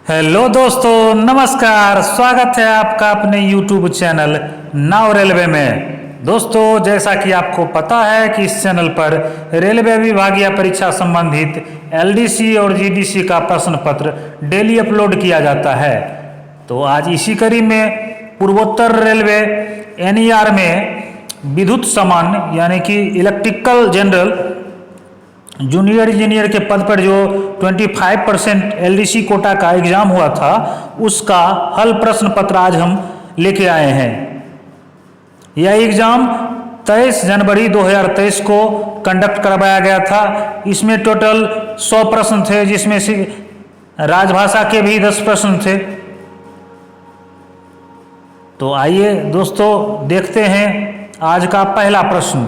Hello दोस्तों, नमस्कार। स्वागत है आपका अपने YouTube चैनल नाउ रेलवे में। दोस्तों, जैसा कि आपको पता है कि इस चैनल पर रेलवे विभागीय परीक्षा संबंधित LDC और GDC का प्रश्न पत्र डेली अपलोड किया जाता है। तो आज इसी कड़ी में पूर्वोत्तर रेलवे NER में विद्युत सामान्य यानी कि इलेक्ट्रिकल जनरल जूनियर इंजीनियर के पद पर जो 25% LDC कोटा का एग्जाम हुआ था, उसका हल प्रश्न पत्र आज हम लेके आए हैं। यह एग्जाम 23 जनवरी 2023 को कंडक्ट करवाया गया था। इसमें टोटल 100 प्रश्न थे, जिसमें से राजभाषा के भी 10 प्रश्न थे। तो आइए दोस्तों, देखते हैं आज का पहला प्रश्न।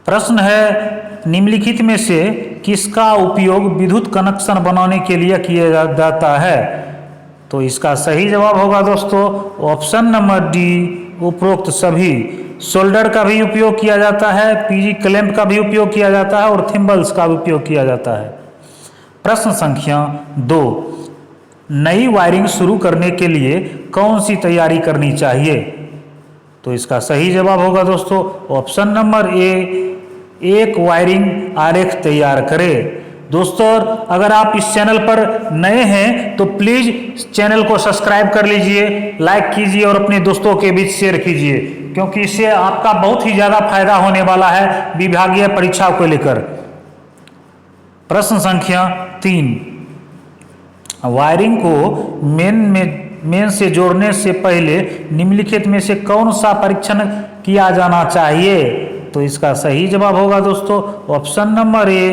प्रश्न है, निम्नलिखित में से किसका उपयोग विद्युत कनेक्शन बनाने के लिए किया जाता है? तो इसका सही जवाब होगा दोस्तों ऑप्शन नंबर डी, उपरोक्त सभी। सोल्डर का भी उपयोग किया जाता है, पीजी क्लैंप का भी उपयोग किया जाता है और थिम्बल्स का भी उपयोग किया जाता है। प्रश्न संख्या 2, नई वायरिंग शुरू करने के लिए कौन सी तैयारी करनी चाहिए? तो इसका सही जवाब होगा दोस्तों ऑप्शन नंबर ए, एक वायरिंग आरेख तैयार करें। दोस्तों, अगर आप इस चैनल पर नए हैं तो प्लीज चैनल को सब्सक्राइब कर लीजिए, लाइक कीजिए और अपने दोस्तों के बीच शेयर कीजिए, क्योंकि इससे आपका बहुत ही ज्यादा फायदा होने वाला है विभागीय परीक्षाओं को लेकर। प्रश्न संख्या 3, वायरिंग को मेन से जोड़ने से पहले निम्नलिखित में से कौन सा परीक्षण किया जाना चाहिए? तो इसका सही जवाब होगा दोस्तों ऑप्शन नंबर ए,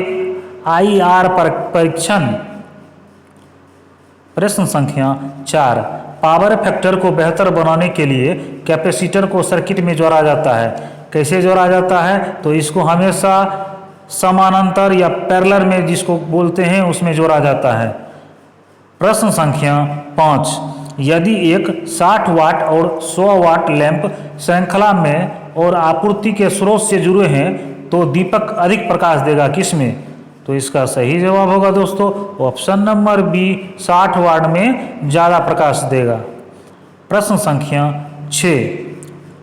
IR परीक्षण। प्रश्न संख्या 4, पावर फैक्टर को बेहतर बनाने के लिए कैपेसिटर को सर्किट में जोड़ा जाता है। कैसे जोड़ा जाता है? तो इसको हमेशा समानांतर या पैरेलल में जिसको बोलते हैं उसमें जोड़ा जाता है। प्रश्न संख्या 5, यदि एक 60 वाट और 100 वाट लैंप श्रृंखला में और आपूर्ति के स्रोत से जुड़े हैं तो दीपक अधिक प्रकाश देगा किसमें? तो इसका सही जवाब होगा दोस्तों ऑप्शन नंबर बी, 60 वाट में ज़्यादा प्रकाश देगा। प्रश्न संख्या 6,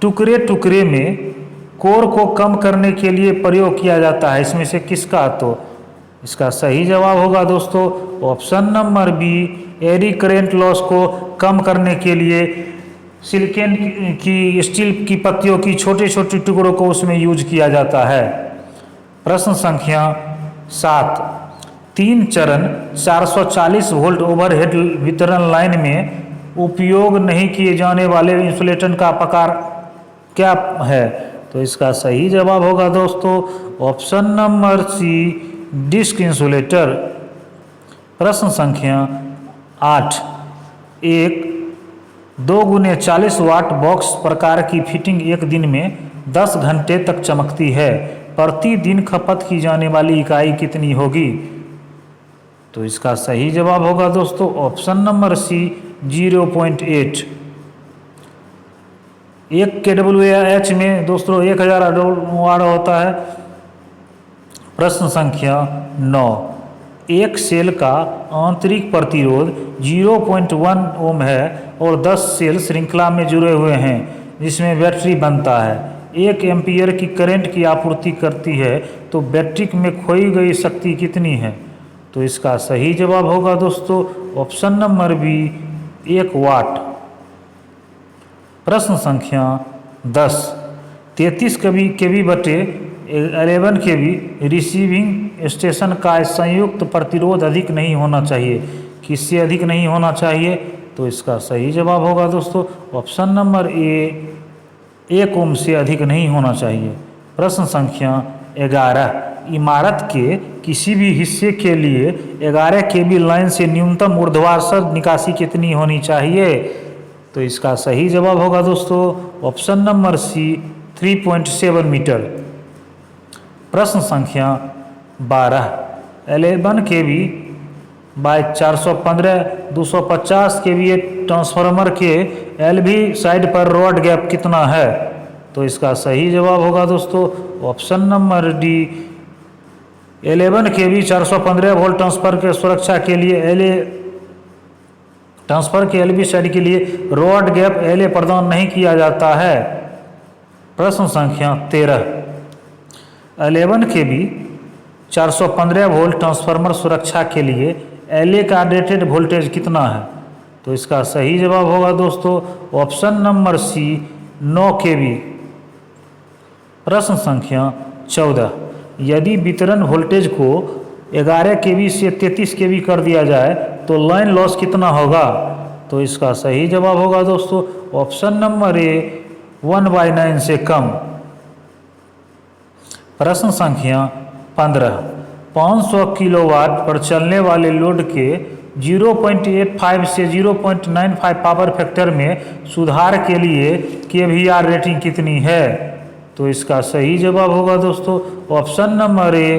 टुकड़े टुकड़े में कोर को कम करने के लिए प्रयोग किया जाता है, इसमें से किसका? तो इसका सही जवाब होगा दोस्तों option number B, eddy current loss को कम करने के लिए सिलिकॉन की, स्टील की पत्तियों की छोटे छोटे टुकड़ों को उसमें यूज किया जाता है। प्रश्न संख्या 7, 3 चरण 440 वोल्ट ओवरहेड वितरण लाइन में उपयोग नहीं किए जाने वाले इंसुलेटर का प्रकार क्या है? तो इसका सही जवाब होगा दोस्तों option number C, disc insulator. प्रश्न संख्या 8, एक 2x40 वाट बॉक्स प्रकार की फिटिंग एक दिन में 10 घंटे तक चमकती है। प्रतिदिन खपत की जाने वाली इकाई कितनी होगी? तो इसका सही जवाब होगा दोस्तों ऑप्शन नंबर सी, 0.8। एक kWh में दोस्तों 1000 वाट होता है। प्रश्न संख्या 9, एक सेल का आंतरिक प्रतिरोध 0.1 ओम है और 10 सेल श्रृंखला में जुड़े हुए हैं जिसमें बैटरी बनता है। 1 एम्पीयर की करंट की आपूर्ति करती है, तो बैटरी में खोई गई शक्ति कितनी है? तो इसका सही जवाब होगा दोस्तों ऑप्शन नंबर बी, 1 वाट। प्रश्न संख्या 10, 33 kV बटे 11 kV रिसीविंग स्टेशन का संयुक्त प्रतिरोध अधिक नहीं होना चाहिए। किससे अधिक नहीं होना चाहिए? तो इसका सही जवाब होगा दोस्तों ऑप्शन नंबर ए, 1 ओम से अधिक नहीं होना चाहिए। प्रश्न संख्या 11, इमारत के किसी भी हिस्से के लिए 11 kV लाइन से न्यूनतम ऊर्ध्वाधर निकासी कितनी होनी चाहिए? तो इसका सही जवाब होगा दोस्तों ऑप्शन नंबर सी, 3.7 मीटर। प्रश्न संख्या 12, 11 kV बाय 415 250 kVA ट्रांसफार्मर के LV साइड पर रॉड गैप कितना है? तो इसका सही जवाब होगा दोस्तों option number D, 11 kV 415 volt transfer के सुरक्षा के लिए ट्रांसफर के एलबी साइड के लिए रॉड गैप एलए प्रदान नहीं किया जाता है। प्रश्न संख्या 13। 11 kV 415 वोल्ट ट्रांसफार्मर सुरक्षा के लिए एलए का रेटेड वोल्टेज कितना है? तो इसका सही जवाब होगा दोस्तों ऑप्शन नंबर सी 9 kV। प्रश्न संख्या 14। यदि वितरण वोल्टेज को 11 kV से 33 kV कर दिया जाए तो लाइन लॉस कितना होगा? तो इसका सही जवाब होगा दोस्तों ऑप्शन नंबर ए 1/9 से कम। प्रश्न संख्या 15। 500 किलोवाट पर चलने वाले लोड के 0.85 से 0.95 पावर फैक्टर में सुधार के लिए केवीआर रेटिंग कितनी है? तो इसका सही जवाब होगा दोस्तों ऑप्शन नंबर ए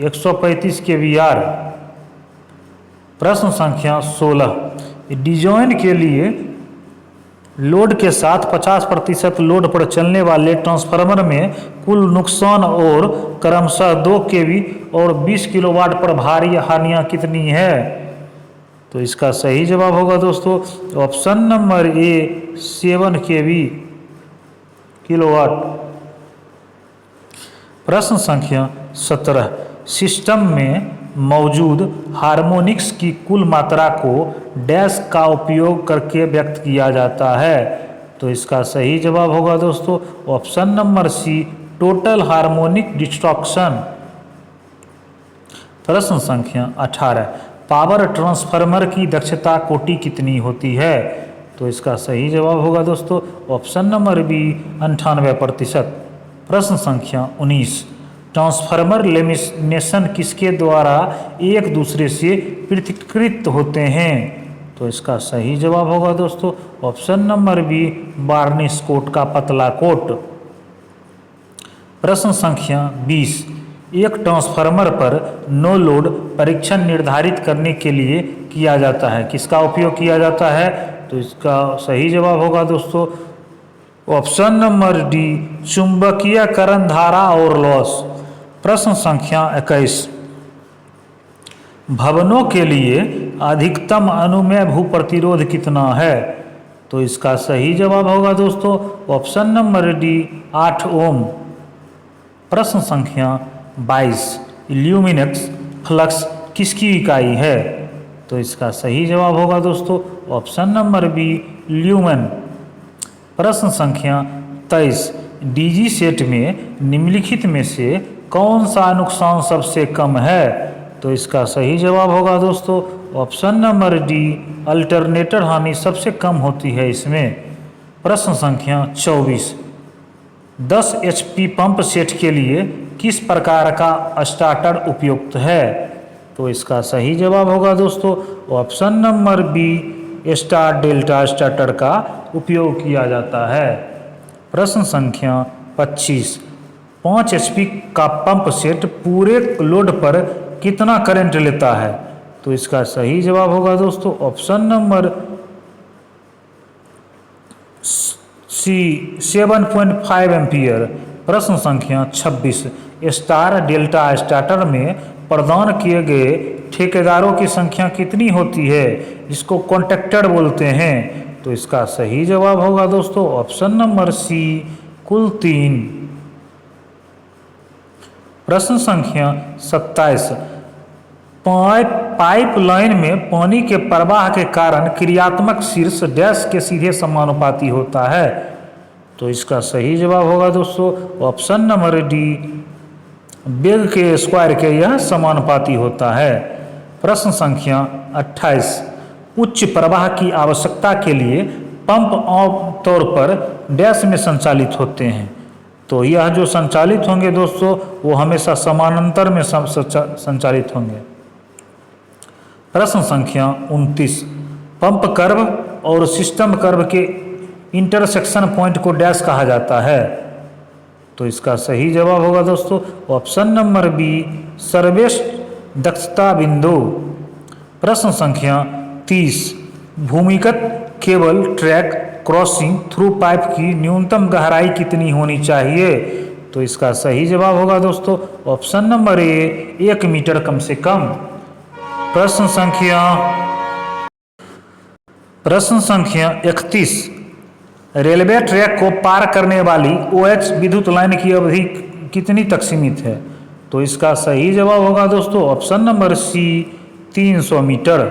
135 केवीआर। प्रश्न संख्या 16। डिजाइन के लिए लोड के साथ 50% लोड पर चलने वाले ट्रांसफार्मर में कुल नुकसान और क्रमशः 2 kV और 20 किलोवाट पर भारी हानियां कितनी है? तो इसका सही जवाब होगा दोस्तों ऑप्शन नंबर ए 7 kV किलोवाट। प्रश्न संख्या 17। सिस्टम में मौजूद हार्मोनिक्स की कुल मात्रा को डैश का उपयोग करके व्यक्त किया जाता है? तो इसका सही जवाब होगा दोस्तों option number C total harmonic destruction. प्रश्न संख्या 18। पावर ट्रांसफार्मर की दक्षता कोटि कितनी होती है? तो इसका सही जवाब होगा दोस्तों ऑप्शन नंबर बी 98%। प्रश्न संख्या 19। ट्रांसफार्मर लेमिनेशन किसके द्वारा एक दूसरे से पृथक्कृत होते हैं? तो इसका सही जवाब होगा दोस्तों option number B varnish coat का पतला कोट। प्रश्न संख्या 20। एक ट्रांसफार्मर पर नो लोड परीक्षण निर्धारित करने के लिए किया जाता है, किसका उपयोग किया जाता है? तो इसका सही जवाब होगा दोस्तों ऑप्शन नंबर डी चुंबकीयकरण धारा और लॉस। प्रश्न संख्या 21। भवनों के लिए अधिकतम अनुमेय भू प्रतिरोध कितना है? तो इसका सही जवाब होगा दोस्तों ऑप्शन नंबर डी 8 ओम। प्रश्न संख्या 22। ल्यूमिनेक्स फ्लक्स किसकी इकाई है? तो इसका सही जवाब होगा दोस्तों ऑप्शन नंबर बी ल्यूमेन। प्रश्न संख्या 23। डीजी सेट में निम्नलिखित में से कौन सा नुकसान सबसे कम है? तो इसका सही जवाब होगा दोस्तों ऑप्शन नंबर डी अल्टरनेटर हानि सबसे कम होती है इसमें। प्रश्न संख्या 24। 10 HP पंप सेट के लिए किस प्रकार का स्टार्टर उपयुक्त है? तो इसका सही जवाब होगा दोस्तों option number B star delta starter का उपयोग किया जाता है। प्रश्न संख्या 25। 5 HP का पंप सेट पूरे लोड पर कितना करंट लेता है? तो इसका सही जवाब होगा दोस्तों ऑप्शन नंबर सी 7.5 एम्पियर। प्रश्न संख्या 26। स्टार डेल्टा स्टार्टर में प्रदान किए गए ठेकेदारों की संख्या कितनी होती है, जिसको कॉन्ट्रैक्टर बोलते हैं? तो इसका सही जवाब होगा दोस्तों ऑप्शन नंबर सी कुल 3। प्रश्न संख्या 27। पाइपलाइन में पानी के प्रवाह के कारण क्रियात्मक शीर्ष डैश के सीधे समानुपाती होता है? तो इसका सही जवाब होगा दोस्तों ऑप्शन नंबर डी वेग के स्क्वायर के यह समानुपाती होता है। प्रश्न संख्या 28। उच्च प्रवाह की आवश्यकता के लिए पंप आमतौर पर डैश में संचालित होते हैं? तो यह जो संचालित होंगे दोस्तों वो हमेशा समानांतर में संचालित होंगे। प्रश्न संख्या 29। पंप कर्व और सिस्टम कर्व के इंटरसेक्शन पॉइंट को डैश कहा जाता है? तो इसका सही जवाब होगा दोस्तों ऑप्शन नंबर बी सर्वश्रेष्ठ दक्षता बिंदु। प्रश्न संख्या 30। भूमिगत cable track crossing through pipe की न्यूनतम गहराई कितनी होनी चाहिए? तो इसका सही जवाब होगा दोस्तों ऑप्शन नंबर ए 1 मीटर कम से कम। प्रश्न संख्या 31। रेलवे ट्रैक को पार करने वाली OH विद्युत लाइन की अवधि कितनी तक सीमित है? तो इसका सही जवाब होगा दोस्तों ऑप्शन नंबर सी 300 मीटर।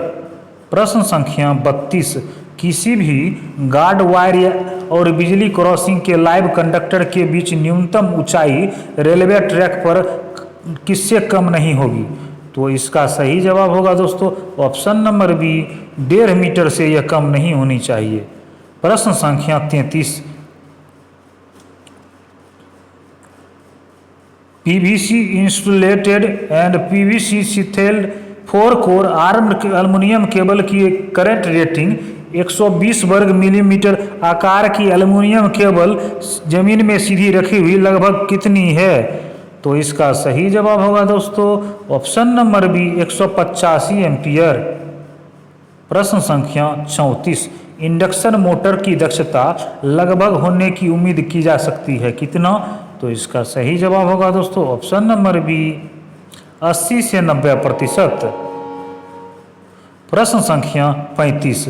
प्रश्न संख्या 32। किसी भी गार्ड वायर और बिजली क्रॉसिंग के लाइव कंडक्टर के बीच न्यूनतम ऊंचाई रेलवे ट्रैक पर किससे कम नहीं होगी? तो इसका सही जवाब होगा दोस्तों ऑप्शन नंबर बी 1.5 मीटर से यह कम नहीं होनी चाहिए। प्रश्न संख्या 33। PVC insulated and PVC शीथेल्ड 4 core armed aluminium cable की करंट रेटिंग 120 वर्ग मिलीमीटर आकार की एल्युमिनियम केबल जमीन में सीधी रखी हुई लगभग कितनी है? तो इसका सही जवाब होगा दोस्तों ऑप्शन नंबर बी 185 एम्पियर। प्रश्न संख्या 34। इंडक्शन मोटर की दक्षता लगभग होने की उम्मीद की जा सकती है कितना? तो इसका सही जवाब होगा दोस्तों ऑप्शन नंबर बी 80 से 90%। प्रश्न संख्या 35।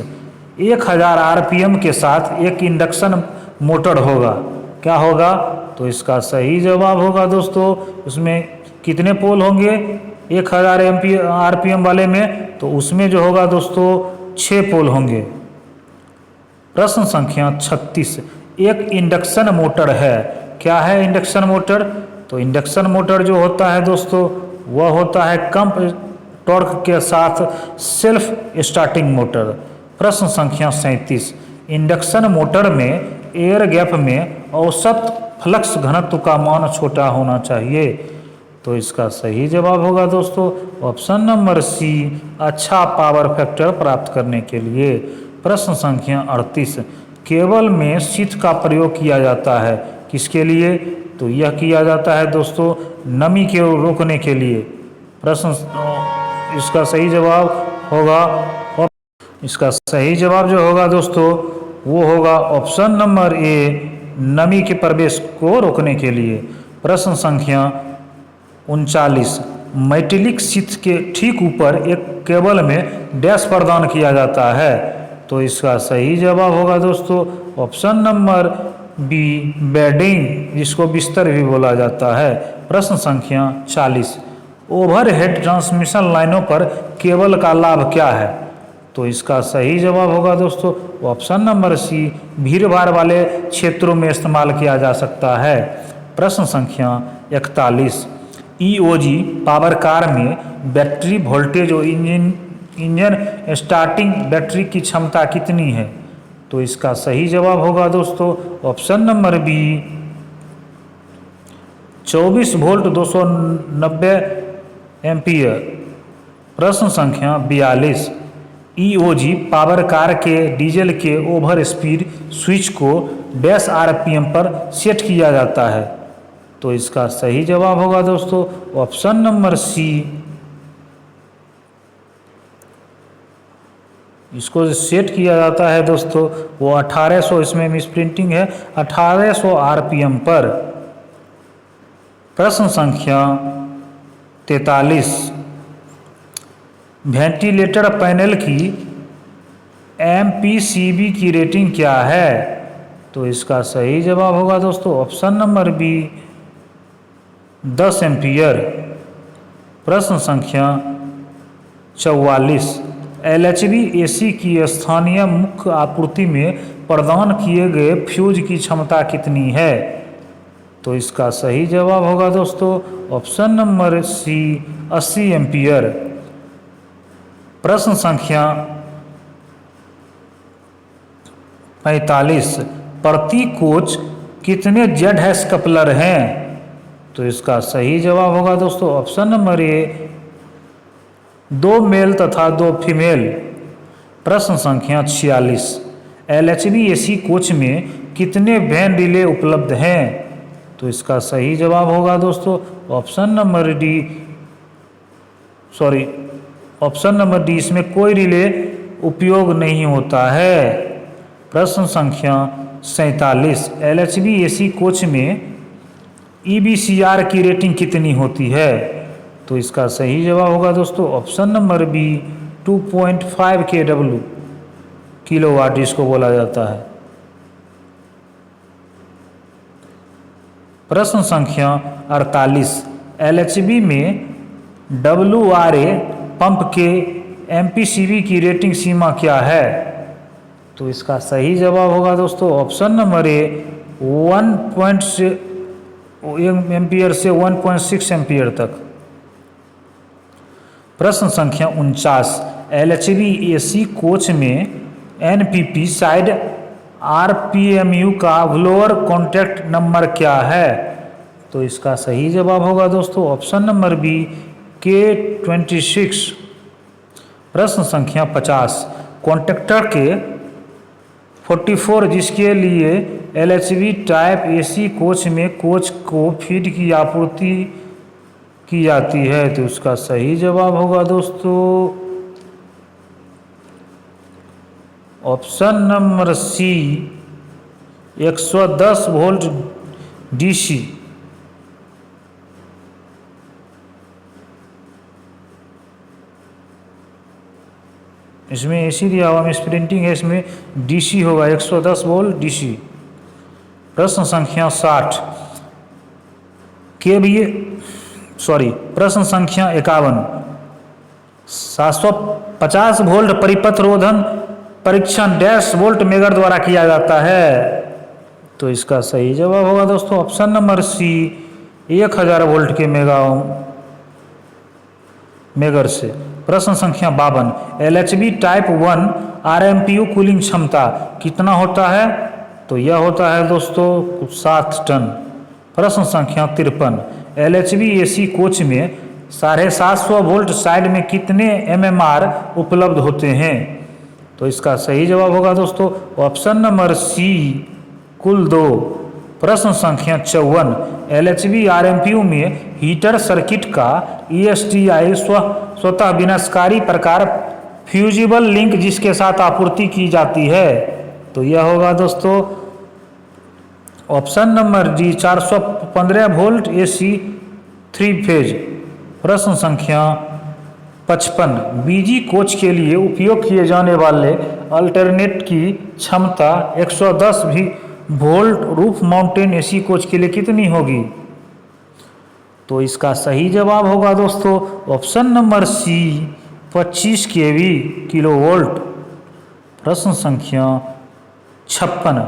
1000 RPM के साथ एक इंडक्शन मोटर होगा, क्या होगा? तो इसका सही जवाब होगा दोस्तों उसमें कितने पोल होंगे 1000 RPM वाले में? तो उसमें जो होगा दोस्तों 6 पोल होंगे। प्रश्न संख्या 36। एक इंडक्शन मोटर है, क्या है इंडक्शन मोटर? तो इंडक्शन मोटर जो होता है दोस्तों वह होता है कम टॉर्क के साथ सेल्फ स्टार्टिंग मोटर। प्रश्न संख्या 37। इंडक्शन मोटर में एयर गैप में औसत फ्लक्स घनत्व का मान छोटा होना चाहिए। तो इसका सही जवाब होगा दोस्तों ऑप्शन नंबर सी अच्छा पावर फैक्टर प्राप्त करने के लिए। प्रश्न संख्या 38। केबल में शीथ का प्रयोग किया जाता है किसके लिए? तो यह किया जाता है दोस्तों नमी के रोकने के लिए। प्रश्न इसका सही जवाब जो होगा दोस्तों वो होगा ऑप्शन नंबर ए नमी के प्रवेश को रोकने के लिए। प्रश्न संख्या 39। मेटेलिक शीथ के ठीक ऊपर एक केबल में डैश प्रदान किया जाता है। तो इसका सही जवाब होगा दोस्तों ऑप्शन नंबर बी बेडिंग, जिसको बिस्तर भी बोला जाता है। प्रश्न संख्या 40। ओवरहेड ट्रांसमिशन लाइनों पर केबल का लाभ क्या है? तो इसका सही जवाब होगा दोस्तों ऑप्शन नंबर सी भीड़भाड़ वाले क्षेत्रों में इस्तेमाल किया जा सकता है। प्रश्न संख्या 41। EOG पावर कार में बैटरी वोल्टेज और इंजन स्टार्टिंग बैटरी की क्षमता कितनी है? तो इसका सही जवाब होगा दोस्तों option number B 24 volt 290 ampere. प्रश्न संख्या 42। EOG पावर कार के डीजल के ओवर स्पीड स्विच को डैश RPM पर सेट किया जाता है। तो इसका सही जवाब होगा दोस्तों ऑप्शन नंबर सी इसको सेट किया जाता है दोस्तों वो 1800, इसमें मिसप्रिंटिंग है, 1800 RPM पर। प्रश्न संख्या 43। वेंटिलेटर पैनल की MPCB की रेटिंग क्या है? तो इसका सही जवाब होगा दोस्तों ऑप्शन नंबर बी 10 एम्पियर। प्रश्न संख्या 44। LHV AC की स्थानीय मुख्य आपूर्ति में प्रदान किए गए फ्यूज की क्षमता कितनी है? तो इसका सही जवाब होगा दोस्तों ऑप्शन नंबर सी 80 एम्पियर। प्रश्न संख्या 45। प्रति कोच कितने ZS कपलर हैं? तो इसका सही जवाब होगा दोस्तों ऑप्शन नंबर ए 2 मेल तथा 2 फीमेल। प्रश्न संख्या 46। LHV-AC कोच में कितने वैन रिले उपलब्ध हैं? तो इसका सही जवाब होगा दोस्तों ऑप्शन नंबर डी, इसमें कोई रिले उपयोग नहीं होता है। प्रश्न संख्या 47। LHV-AC कोच में EBCR की रेटिंग कितनी होती है? तो इसका सही जवाब होगा दोस्तों option number B 2.5 kW kilowatt जिसको बोला जाता है। प्रश्न संख्या 48, LHB में WRA पंप के MPCV की रेटिंग सीमा क्या है? तो इसका सही जवाब होगा दोस्तों ऑप्शन नंबर ए 1 एम्पियर से 1.6 एम्पियर तक। प्रश्न संख्या 49, LHB AC कोच में NPP साइड RPMU का ब्लोअर कॉन्टैक्ट नंबर क्या है? तो इसका सही जवाब होगा दोस्तों ऑप्शन नंबर बी K26। प्रश्न संख्या 50, कॉन्ट्रैक्टर के 44 जिसके लिए LHB टाइप AC कोच में कोच को फीड की आपूर्ति की जाती है। तो उसका सही जवाब होगा दोस्तों option number C 110 volt DC। इसमें AC दिया हुआ, स्प्रिंटिंग है, इसमें DC होगा 110 वोल्ट DC। प्रश्न संख्या 60 प्रश्न संख्या 51, 750 वोल्ट परिपथ रोधन परीक्षण डैश वोल्ट मेगर द्वारा किया जाता है। तो इसका सही जवाब होगा दोस्तों ऑप्शन नंबर सी 1000 वोल्ट के मेगर से। प्रश्न संख्या 52, LHB टाइप 1 RMPU कूलिंग क्षमता कितना होता है? तो यह होता है दोस्तों 7 टन। प्रश्न संख्या 53, LHB AC कोच में 750 वोल्ट साइड में कितने MMR उपलब्ध होते हैं? तो इसका सही जवाब होगा दोस्तों ऑप्शन नंबर सी कुल 2। प्रश्न संख्या 54, LHB RMPU में हीटर सर्किट का ESTI स्वतः विनाशकारी प्रकार फ्यूजिबल लिंक जिसके साथ आपूर्ति की जाती है? तो यह होगा दोस्तों option number D 415 volt AC 3 phase. प्रश्न संख्या 55, BG कोच के लिए उपयोग किए जाने वाले अल्टरनेट की क्षमता 110 volt roof mountain AC coach के लिए कितनी होगी? तो इसका सही जवाब होगा दोस्तों ऑप्शन नंबर सी 25 किलोवोल्ट। प्रश्न संख्या 56,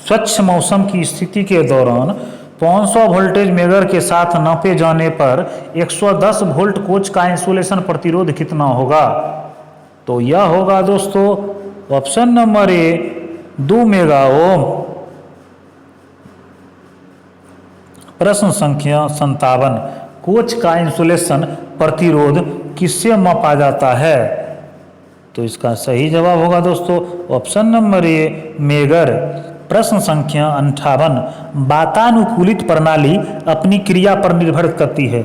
स्वच्छ मौसम की स्थिति के दौरान 500 वोल्टेज मेगर के साथ नापे जाने पर 110 वोल्ट कोच का इंसुलेशन प्रतिरोध कितना होगा? तो यह होगा दोस्तों ऑप्शन नंबर ए 2 मेगा ओम। प्रश्न संख्या 57, कोच का इंसुलेशन प्रतिरोध किससे मापा जाता है? तो इसका सही जवाब होगा दोस्तों ऑप्शन नंबर ए मेगर। प्रश्न संख्या 58, वातानुकूलित प्रणाली अपनी क्रिया पर निर्भर करती है,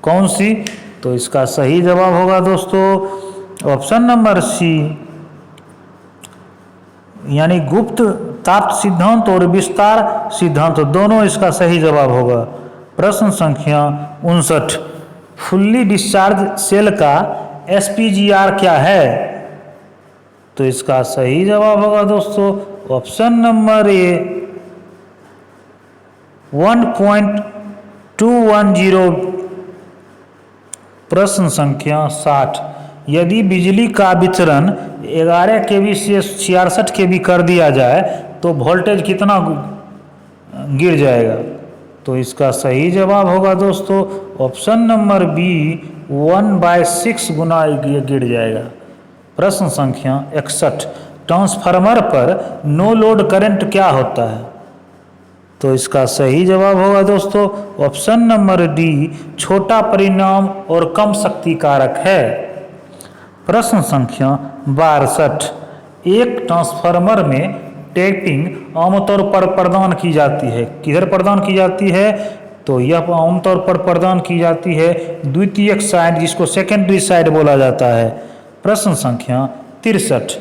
कौन सी? तो इसका सही जवाब होगा दोस्तों ऑप्शन नंबर सी यानी गुप्त ताप सिद्धांत और विस्तार सिद्धांत, दोनों इसका सही जवाब होगा। प्रश्न संख्या 59, फुल्ली डिस्चार्ज सेल का SPGR क्या है? तो इसका सही जवाब होगा दोस्तों ऑप्शन नंबर ए 1.210। प्रश्न संख्या 60, यदि बिजली का वितरण 11 kV से 66 kV कर दिया जाए तो वोल्टेज कितना गिर जाएगा? तो इसका सही जवाब होगा दोस्तों ऑप्शन नंबर बी 1/6 गुना गिर जाएगा। प्रश्न संख्या 61, ट्रांसफार्मर पर नो लोड करंट क्या होता है? तो इसका सही जवाब होगा दोस्तों ऑप्शन नंबर डी छोटा परिणाम और कम शक्ति कारक है। प्रश्न संख्या 62, एक ट्रांसफार्मर में टैपिंग आमतौर पर प्रदान की जाती है, किधर प्रदान की जाती है? तो यह आमतौर पर प्रदान की जाती है द्वितीयक साइड जिसको सेकेंडरी साइड बोला जाता है। प्रश्न संख्या 63,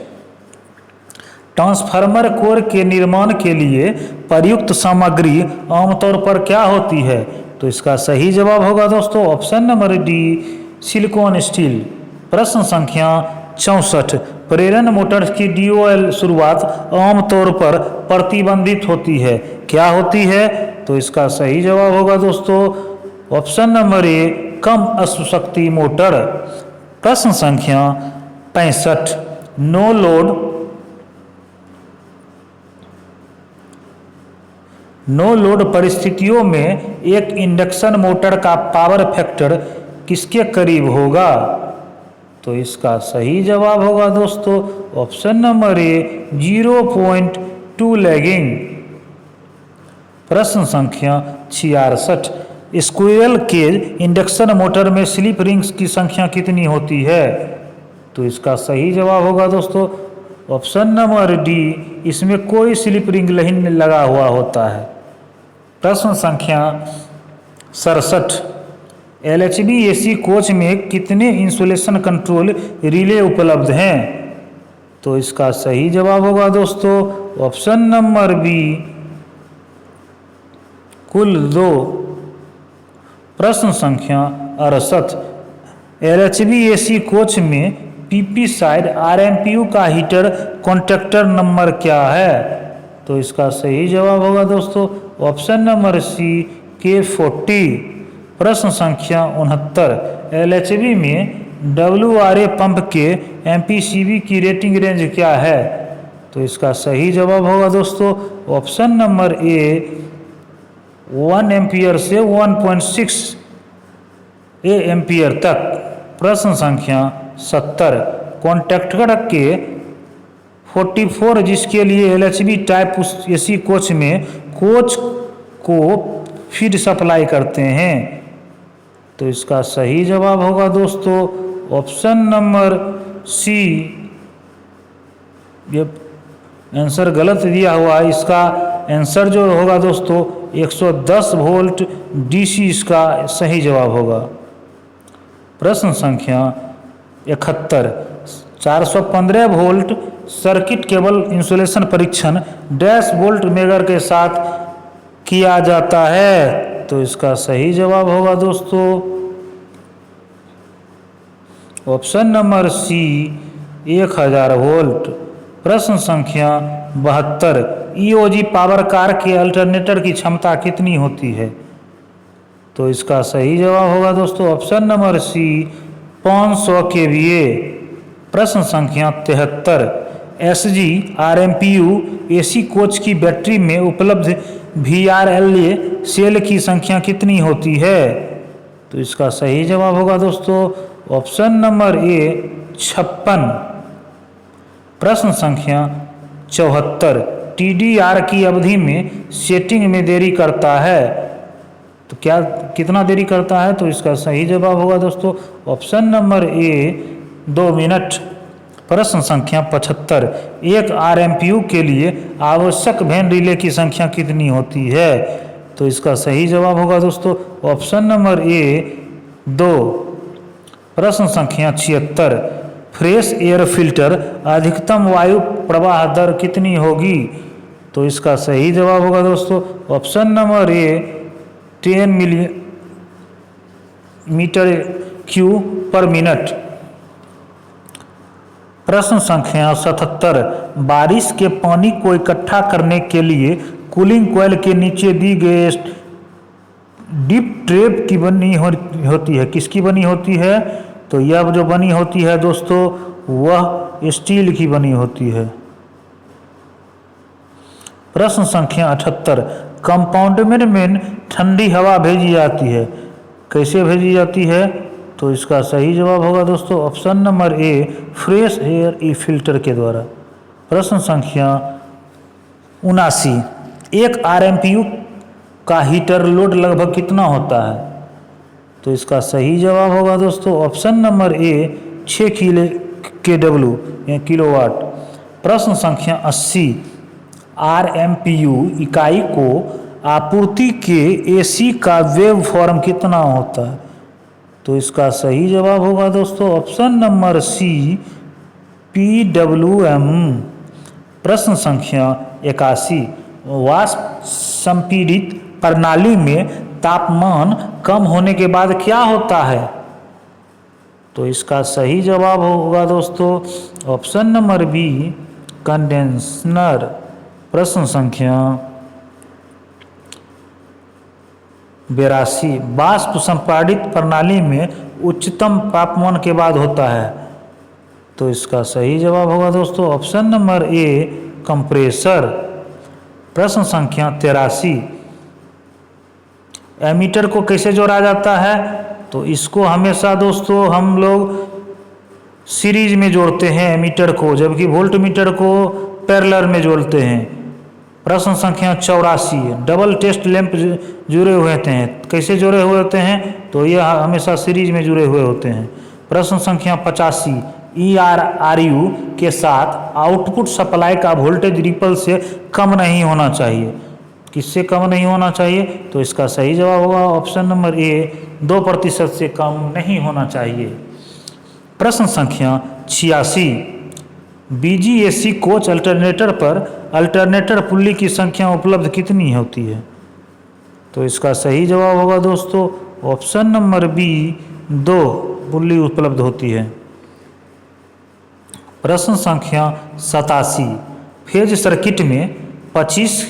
ट्रांसफार्मर कोर के निर्माण के लिए प्रयुक्त सामग्री आमतौर पर क्या होती है? तो इसका सही जवाब होगा दोस्तों option number D, silicon steel. प्रश्न संख्या 64, प्रेरण मोटर्स की DOL शुरुआत आमतौर पर प्रतिबंधित होती है, क्या होती है? तो इसका सही जवाब होगा दोस्तों ऑप्शन नंबर ए, कम अश्वशक्ति मोटर। प्रश्न संख्या 65, नो लोड परिस्थितियों में एक इंडक्शन मोटर का पावर फैक्टर किसके करीब होगा? तो इसका सही जवाब होगा दोस्तों ऑप्शन नंबर ए, 0.2 लैगिंग। प्रश्न संख्या 66, स्क्विरल केज इंडक्शन मोटर में स्लिप रिंग्स की संख्या कितनी होती है? तो इसका सही जवाब होगा दोस्तों ऑप्शन नंबर डी, इसमें कोई स्लिप रिंग नहीं लगा हुआ होता है। प्रश्न संख्या 67, LHB-AC कोच में कितने इंसुलेशन कंट्रोल रिले उपलब्ध हैं? तो इसका सही जवाब होगा दोस्तों ऑप्शन नंबर बी, कुल 2। प्रश्न संख्या 68, LHB-AC कोच में PP साइड RMPU का हीटर कॉन्टैक्टर नंबर क्या है? तो इसका सही जवाब होगा दोस्तों ऑप्शन नंबर सी, K40। प्रश्न संख्या 69, LHB में WRA पंप के MPCV की रेटिंग रेंज क्या है? तो इसका सही जवाब होगा दोस्तों ऑप्शन नंबर ए, 1 एम्पियर से 1.6 एम्पियर तक। प्रश्न संख्या 70, कॉन्टैक्टर के 44 जिसके लिए LHB टाइप AC कोच में कोच को फीड सप्लाई करते हैं। तो इसका सही जवाब होगा दोस्तों ऑप्शन नंबर सी। ये आंसर गलत दिया हुआ है, इसका आंसर जो होगा दोस्तों 110 वोल्ट DC इसका सही जवाब होगा। प्रश्न संख्या 71, 415 वोल्ट सर्किट केबल इंसुलेशन परीक्षण डैश वोल्ट मेगर के साथ किया जाता है। तो इसका सही जवाब होगा दोस्तों ऑप्शन नंबर सी, 1000 वोल्ट। प्रश्न संख्या 72, EOG पावर कार के अल्टरनेटर की क्षमता कितनी होती है? तो इसका सही जवाब होगा दोस्तों ऑप्शन नंबर सी, 500 kVA। प्रश्न संख्या 73, SG RMPU AC कोच की बैटरी में उपलब्ध VRLA सेल की संख्या कितनी होती है? तो इसका सही जवाब होगा दोस्तों ऑप्शन नंबर ए, 56। प्रश्न संख्या 74, TDR की अवधि में सेटिंग में देरी करता है। तो क्या कितना देरी करता है? तो इसका सही जवाब होगा दोस्तों ऑप्शन नंबर ए, 2 मिनट। प्रश्न संख्या 75, एक RMPU के लिए आवश्यक वैन रिले की संख्या कितनी होती है? तो इसका सही जवाब होगा दोस्तों ऑप्शन नंबर ए, 2। प्रश्न संख्या 76, फ्रेश एयर फिल्टर अधिकतम वायु प्रवाह दर कितनी होगी? तो इसका सही जवाब होगा दोस्तों option number A, 10 metre cube per minute. प्रश्न संख्या 77, बारिश के पानी को इकट्ठा करने के लिए कूलिंग कॉइल के नीचे दी गई डीप ट्रैप की बनी होती है, किसकी बनी होती है? तो यह जो बनी होती है दोस्तों वह स्टील की बनी होती है। प्रश्न संख्या 78, कंपाउंडमेंट में ठंडी हवा भेजी जाती है, कैसे भेजी जाती है? तो इसका सही जवाब होगा दोस्तों ऑप्शन नंबर ए, फ्रेश एयर ई फिल्टर के द्वारा। प्रश्न संख्या 79, एक RMPU का हीटर लोड लगभग कितना होता है? तो इसका सही जवाब होगा दोस्तों ऑप्शन नंबर ए, 6 kW या किलोवाट। प्रश्न संख्या 80, RMPU इकाई को आपूर्ति के AC का वेव फॉर्म कितना होता है? तो इसका सही जवाब होगा दोस्तों ऑप्शन नंबर सी, PWM। प्रश्न संख्या 81, वाष्प संपीड़ित प्रणाली में तापमान कम होने के बाद क्या होता है? तो इसका सही जवाब होगा दोस्तों ऑप्शन नंबर बी, कंडेंसर। प्रश्न संख्या 82, वाष्प संपीड़ित प्रणाली में उच्चतम तापमान के बाद होता है। तो इसका सही जवाब होगा दोस्तों ऑप्शन नंबर ए, कंप्रेसर। प्रश्न संख्या 83, एमीटर को कैसे जोड़ा जाता है? तो इसको हमेशा दोस्तों हम लोग सीरीज में जोड़ते हैं एमीटर को, जबकि वोल्ट मीटर को पैरेलल में जोड़ते हैं। प्रश्न संख्या 84, डबल टेस्ट लैंप जुड़े हुए होते हैं, कैसे जुड़े हुए होते हैं? तो यह हमेशा सीरीज में जुड़े हुए होते हैं। प्रश्न संख्या 85, ERRU के साथ आउटपुट सप्लाई का वोल्टेज रिपल से कम नहीं होना चाहिए। किससे कम नहीं होना चाहिए? तो इसका सही जवाब होगा ऑप्शन नंबर ए, 2% से कम नहीं होना चाहिए। प्रश्न संख्या 86, BGAC कोच अल्टरनेटर पर अल्टरनेटर पुल्ली की संख्या उपलब्ध कितनी होती है? तो इसका सही जवाब होगा दोस्तों ऑप्शन नंबर बी, 2 पुल्ली उपलब्ध होती है। प्रश्न संख्या 87, फेज सर्किट में 25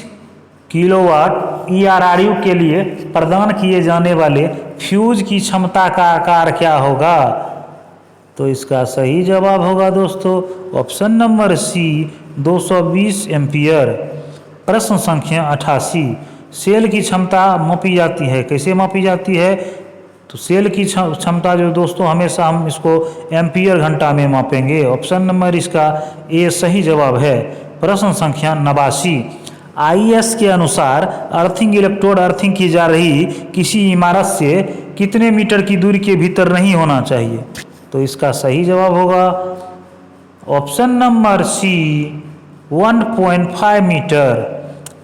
किलोवाट ERRU के लिए प्रदान किए जाने वाले फ्यूज की क्षमता का आकार क्या होगा? तो इसका सही जवाब होगा दोस्तों ऑप्शन नंबर सी, 220 एम्पियर। प्रश्न संख्या 88, सेल की क्षमता मापी जाती है, कैसे मापी जाती है? तो सेल की क्षमता जो दोस्तों हमेशा हम इसको एम्पियर घंटा में मापेंगे। ऑप्शन नंबर इसका ए सही जवाब है। प्रश्न संख्या 89, IS के अनुसार अर्थिंग इलेक्ट्रोड अर्थिंग की जा रही किसी इमारत से कितने मीटर की दूरी के भीतर नहीं होना चाहिए? तो इसका सही जवाब होगा ऑप्शन नंबर सी, 1.5 मीटर।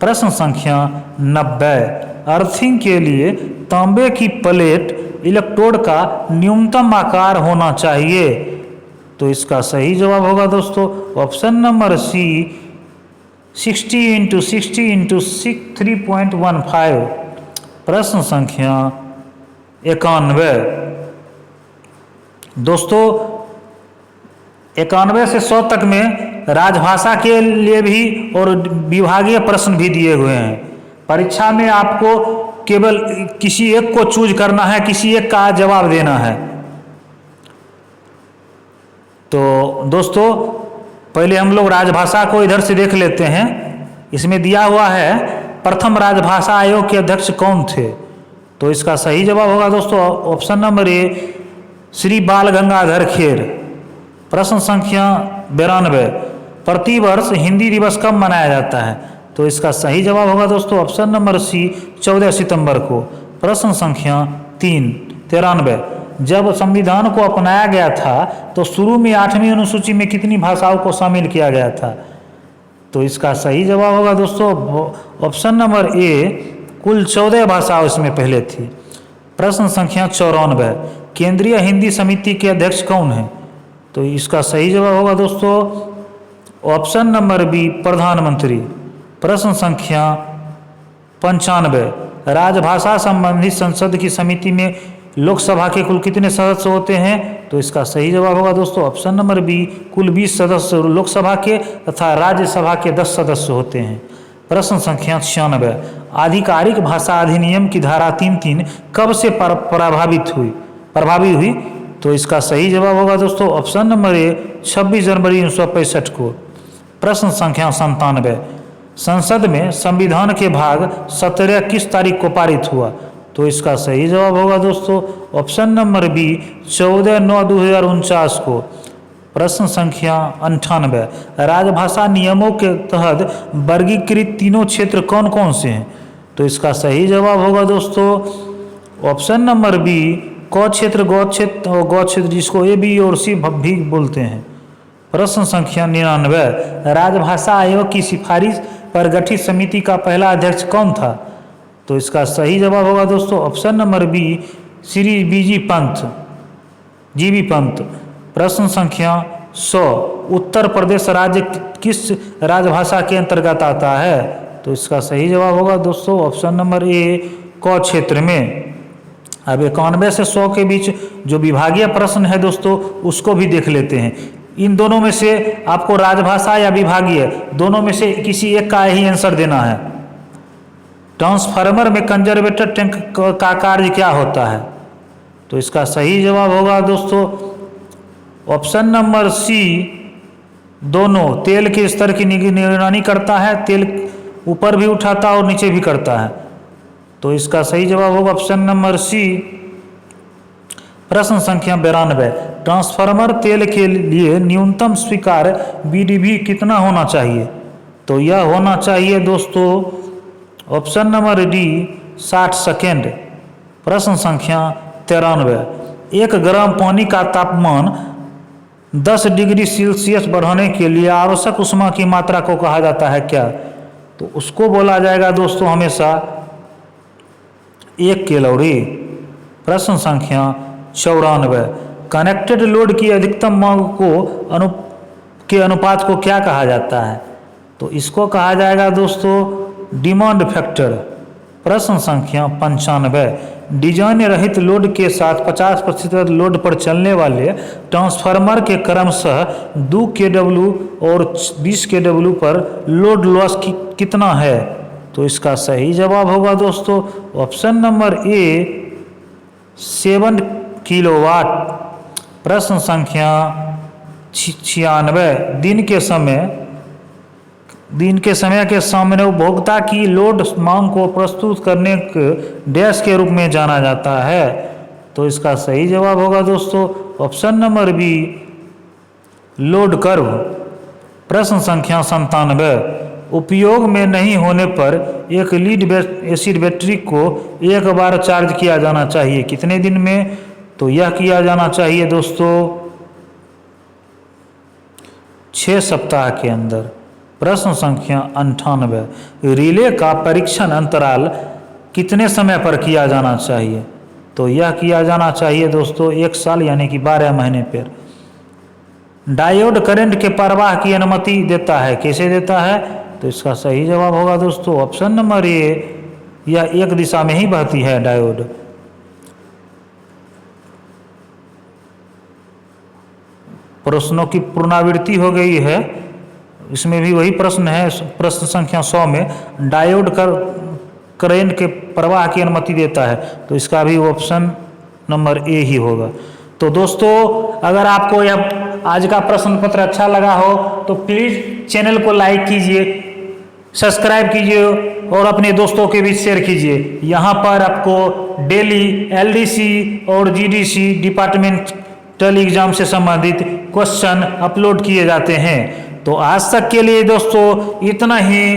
प्रश्न संख्या 90, अर्थिंग के लिए तांबे की प्लेट इलेक्ट्रोड का न्यूनतम आकार होना चाहिए। तो इसका सही जवाब होगा दोस्तों ऑप्शन नंबर सी, 60 × 60 × 3.15। प्रश्न संख्या 91, दोस्तों 91 से 100 तक में राजभाषा के लिए भी और विभागीय प्रश्न भी दिए हुए हैं। परीक्षा में आपको केवल किसी एक को चूज करना है, किसी एक का जवाब देना है। तो दोस्तों पहले हम लोग राजभाषा को इधर से देख लेते हैं। इसमें दिया हुआ है प्रथम राजभाषा आयोग के अध्यक्ष कौन थे? तो इसका सही जवाब होगा दोस्तों ऑप्शन नंबर ए, श्री बाल गंगाधर खेर। प्रश्न संख्या 92, प्रतिवर्ष हिंदी दिवस कब मनाया जाता है? तो इसका सही जवाब होगा दोस्तों ऑप्शन नंबर सी, 14 सितंबर को। प्रश्न संख्या 93, जब संविधान को अपनाया गया था तो शुरू में 8वीं अनुसूची में कितनी भाषाओं को शामिल किया गया था? तो इसका सही जवाब होगा दोस्तों ऑप्शन नंबर ए, कुल 14 भाषाओं इसमें पहले थी। प्रश्न संख्या 94, केंद्रीय हिंदी समिति के अध्यक्ष कौन है? तो इसका सही जवाब होगा दोस्तों ऑप्शन नंबर बी, प्रधानमंत्री। प्रश्न संख्या 95, राजभाषा संबंधी संसद की समिति में लोकसभा के कुल कितने सदस्य होते हैं? तो इसका सही जवाब होगा दोस्तों ऑप्शन नंबर बी, कुल 20 सदस्य लोकसभा के तथा राज्यसभा के 10 सदस्य होते हैं। प्रश्न संख्या 96, आधिकारिक भाषा अधिनियम की धारा 33 कब से प्रभावी हुई? तो इसका सही जवाब होगा दोस्तों ऑप्शन नंबर ए, 26 जनवरी 1965 को। प्रश्न संख्या 97, संसद में संविधान के भाग 17 किस तारीख को पारित हुआ? तो इसका सही जवाब होगा दोस्तों ऑप्शन नंबर बी, 14/9/2049 को। प्रश्न संख्या 98, राजभाषा नियमों के तहत वर्गीकृत तीनों क्षेत्र कौन कौन से हैं? तो इसका सही जवाब होगा दोस्तों ऑप्शन नंबर बी, क क्षेत्र, गौ क्षेत्र और गौ क्षेत्र, जिसको ए, बी और सी भी बोलते हैं। प्रश्न संख्या 99, राजभाषा आयोग की सिफारिश पर गठित समिति का पहला अध्यक्ष कौन था? तो इसका सही जवाब होगा दोस्तों option number B, Shri BG Pant, GV Pant. प्रश्न संख्या 100 उत्तर प्रदेश राज्य किस राजभाषा के अंतर्गत आता है? तो इसका सही जवाब होगा दोस्तों ऑप्शन नंबर ए, क क्षेत्र में। अब 91 से 100 के बीच जो विभागीय प्रश्न है दोस्तों उसको भी देख लेते हैं। इन दोनों में से आपको राजभाषा या विभागीय दोनों में से किसी एक का ही आंसर देना है। ट्रांसफार्मर में कंजर्वेटर टैंक का कार्य क्या होता है? तो इसका सही जवाब होगा दोस्तों ऑप्शन नंबर सी, दोनों। तेल के स्तर की निगरानी करता है, तेल ऊपर भी उठाता है और नीचे भी करता है। तो इसका सही जवाब होगा ऑप्शन नंबर सी। प्रश्न संख्या 92, ट्रांसफार्मर तेल के लिए न्यूनतम स्वीकार्य बीडीबी कितना होना चाहिए? तो यह होना चाहिए दोस्तों ऑप्शन नंबर डी, 60 सेकेंड। प्रश्न संख्या 93, 1 ग्राम पानी का तापमान 10 डिग्री सेल्सियस बढ़ाने के लिए आवश्यक ऊष्मा की मात्रा को कहा जाता है क्या? तो उसको बोला जाएगा दोस्तों हमेशा 1 कैलोरी। प्रश्न संख्या 94, कनेक्टेड लोड की अधिकतम मांग के अनुपात को क्या कहा जाता है? तो इसको कहा जाएगा दोस्तों डिमांड फैक्टर। प्रश्न संख्या 95, डिजाइन रहित लोड के साथ 50% लोड पर चलने वाले ट्रांसफार्मर के क्रमशः 2 kW और 20 kW पर लोड लॉस कितना है? तो इसका सही जवाब होगा दोस्तों ऑप्शन नंबर ए, 7 किलोवाट। प्रश्न संख्या 96, दिन के समय के सामने उपभोक्ता की लोड मांग को प्रस्तुत करने के डैश के रूप में जाना जाता है। तो इसका सही जवाब होगा दोस्तों option number B, load curve. प्रश्न संख्या 97, उपयोग में नहीं होने पर एक लीड एसिड बैटरी को एक बार चार्ज किया जाना चाहिए कितने दिन में? तो यह किया जाना चाहिए दोस्तों 6 सप्ताह के अंदर। प्रश्न संख्या 98, रिले का परीक्षण अंतराल कितने समय पर किया जाना चाहिए? तो यह किया जाना चाहिए दोस्तों 1 साल यानी कि 12 महीने पर। डायोड करंट के प्रवाह की अनुमति देता है, कैसे देता है? तो इसका सही जवाब होगा दोस्तों ऑप्शन नंबर ए, यह एक दिशा में ही बहती है डायोड। प्रश्नों की पुनरावृत्ति हो गई है, इसमें भी वही प्रश्न है। प्रश्न संख्या 100 में डायोड करंट के प्रवाह की अनुमति देता है, तो इसका भी ऑप्शन नंबर ए ही होगा। तो दोस्तों अगर आपको यह आज का प्रश्न पत्र अच्छा लगा हो तो प्लीज़ चैनल को लाइक कीजिए, सब्सक्राइब कीजिए और अपने दोस्तों के बीच शेयर कीजिए। यहाँ पर आपको डेली एलडीसी और जीडीसी डिपार्टमेंटल एग्जाम से संबंधित क्वेश्चन अपलोड किए जाते हैं। तो आज तक के लिए दोस्तों इतना ही,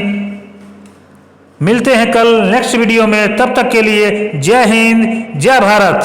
मिलते हैं कल नेक्स्ट वीडियो में। तब तक के लिए जय हिंद, जय भारत।